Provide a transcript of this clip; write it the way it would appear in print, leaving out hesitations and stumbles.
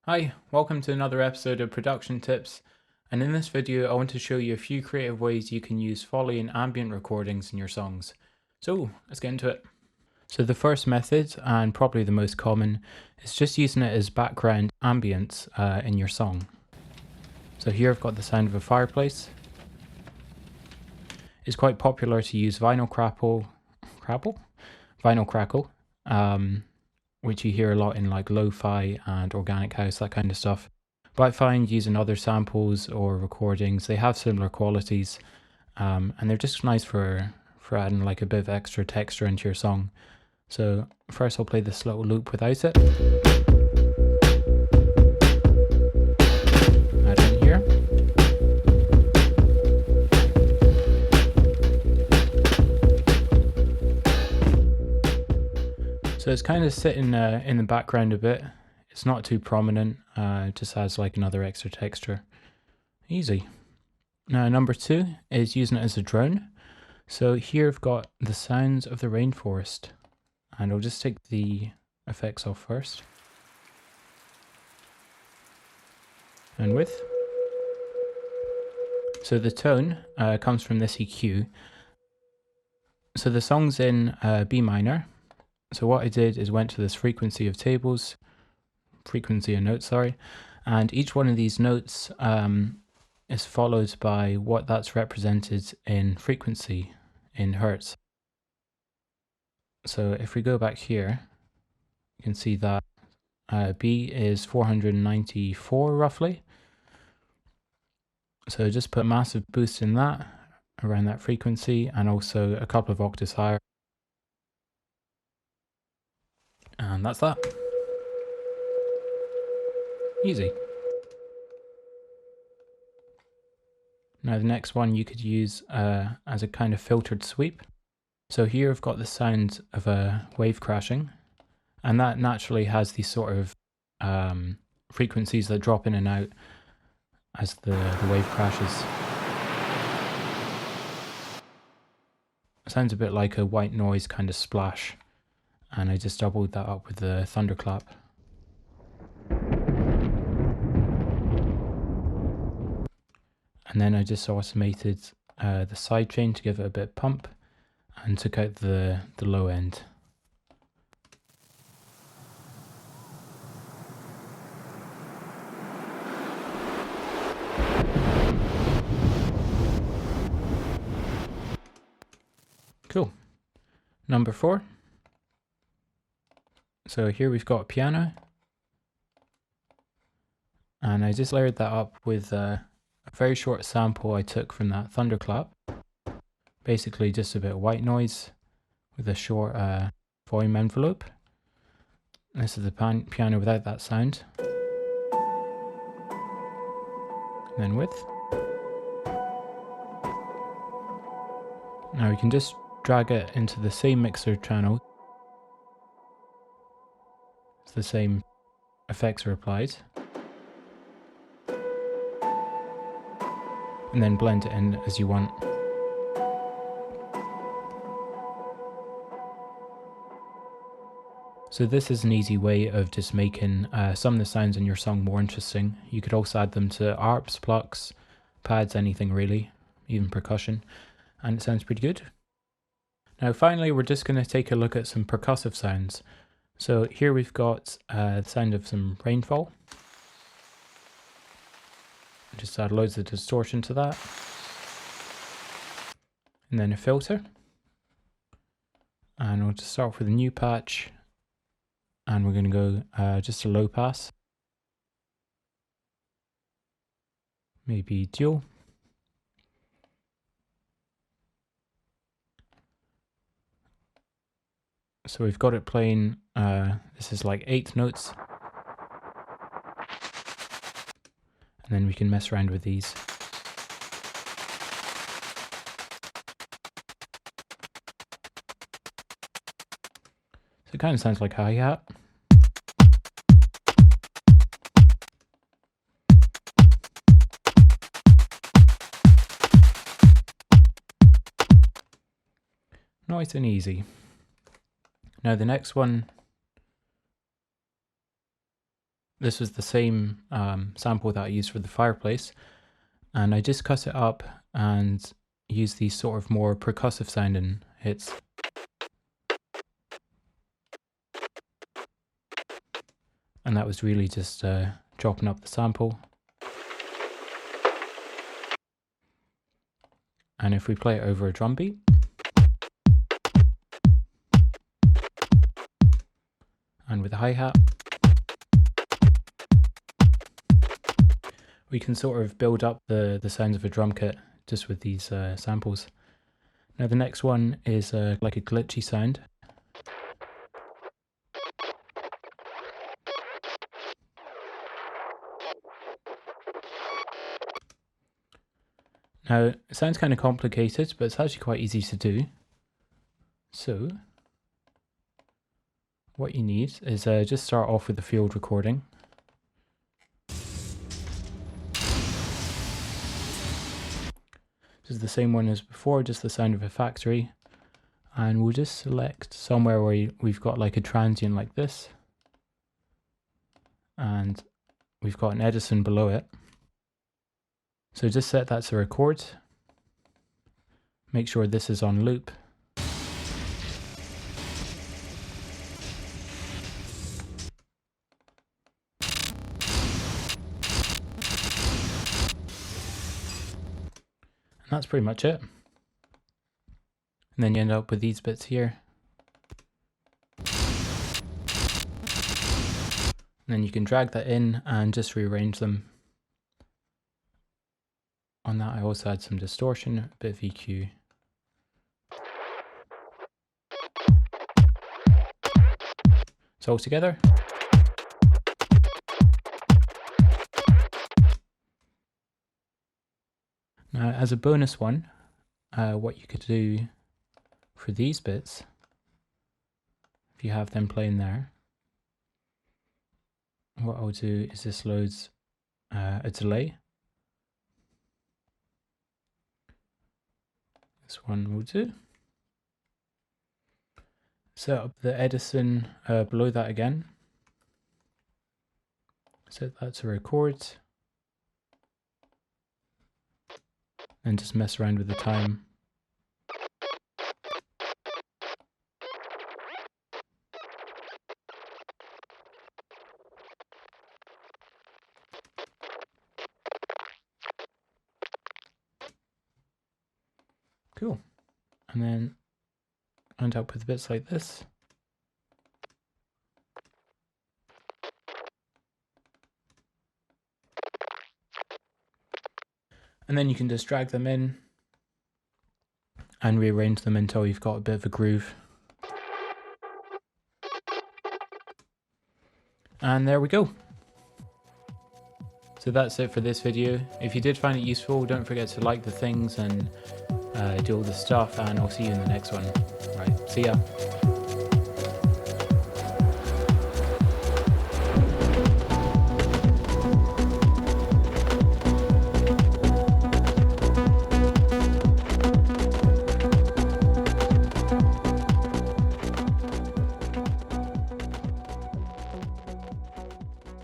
Hi, welcome to another episode of Production Tips, and in this video I want to show you a few creative ways you can use Foley and ambient recordings in your songs. So let's get into it. So the first method, and probably the most common, is just using it as background ambience in your song. So here I've got the sound of a fireplace. It's quite popular to use vinyl crackle, which you hear a lot in like lo-fi and organic house, that kind of stuff. But I find using other samples or recordings, they have similar qualities, and they're just nice for adding like a bit of extra texture into your song. So first I'll play this little loop without it. Add in here. So it's kind of sitting in the background a bit. It's not too prominent, it just adds like another extra texture. Easy. Now number 2 is using it as a drone. So here I've got the sounds of the rainforest, and I'll just take the effects off first. And width. So the tone comes from this EQ. So the song's in B minor. So what I did is went to this frequency of notes, and each one of these notes is followed by what that's represented in frequency, in hertz. So if we go back here, you can see that B is 494 roughly. So just put a massive boost in that, around that frequency, and also a couple of octaves higher. And that's that. Easy. Now the next one you could use as a kind of filtered sweep. So here I've got the sound of a wave crashing, and that naturally has these sort of frequencies that drop in and out as the wave crashes. It sounds a bit like a white noise kind of splash, and I just doubled that up with the thunderclap. And then I just automated the sidechain to give it a bit of pump, and took out the low end. Cool. Number 4. So here we've got a piano, and I just layered that up with a very short sample I took from that thunderclap. Basically just a bit of white noise with a short volume envelope. This is the piano without that sound. And then width. Now we can just drag it into the same mixer channel. So the same effects are applied. And then blend it in as you want. So this is an easy way of just making some of the sounds in your song more interesting. You could also add them to arps, plucks, pads, anything really, even percussion, and it sounds pretty good. Now finally we're just going to take a look at some percussive sounds. So here we've got the sound of some rainfall. Just add loads of distortion to that. And then a filter. And we'll just start off with a new patch. And we're going to go just a low pass. Maybe dual. So we've got it playing, this is like 8th notes. And then we can mess around with these. So it kind of sounds like hi-hat. Nice and easy. Now the next one, this was the same sample that I used for the fireplace, and I just cut it up and used these sort of more percussive sounding hits. And that was really just chopping up the sample. And if we play it over a drum beat, and with a hi-hat, we can sort of build up the sounds of a drum kit just with these samples. Now the next one is like a glitchy sound. Now it sounds kind of complicated, but it's actually quite easy to do. So what you need is just start off with a field recording. This is the same one as before, just the sound of a factory. And we'll just select somewhere where we've got like a transient like this. And we've got an Edison below it. So just set that to record. Make sure this is on loop. And that's pretty much it. And then you end up with these bits here. And then you can drag that in and just rearrange them. On that I also had some distortion, a bit of EQ. So all together. Now as a bonus one, what you could do for these bits, if you have them playing there, what I'll do is this loads a delay. This one will do. Set up the Edison below that again. Set that to record. And just mess around with the time. Cool. And then end up with bits like this. And then you can just drag them in and rearrange them until you've got a bit of a groove. And there we go. So that's it for this video. If you did find it useful, don't forget to like the things and do all the stuff, and I'll see you in the next one. Right, see ya.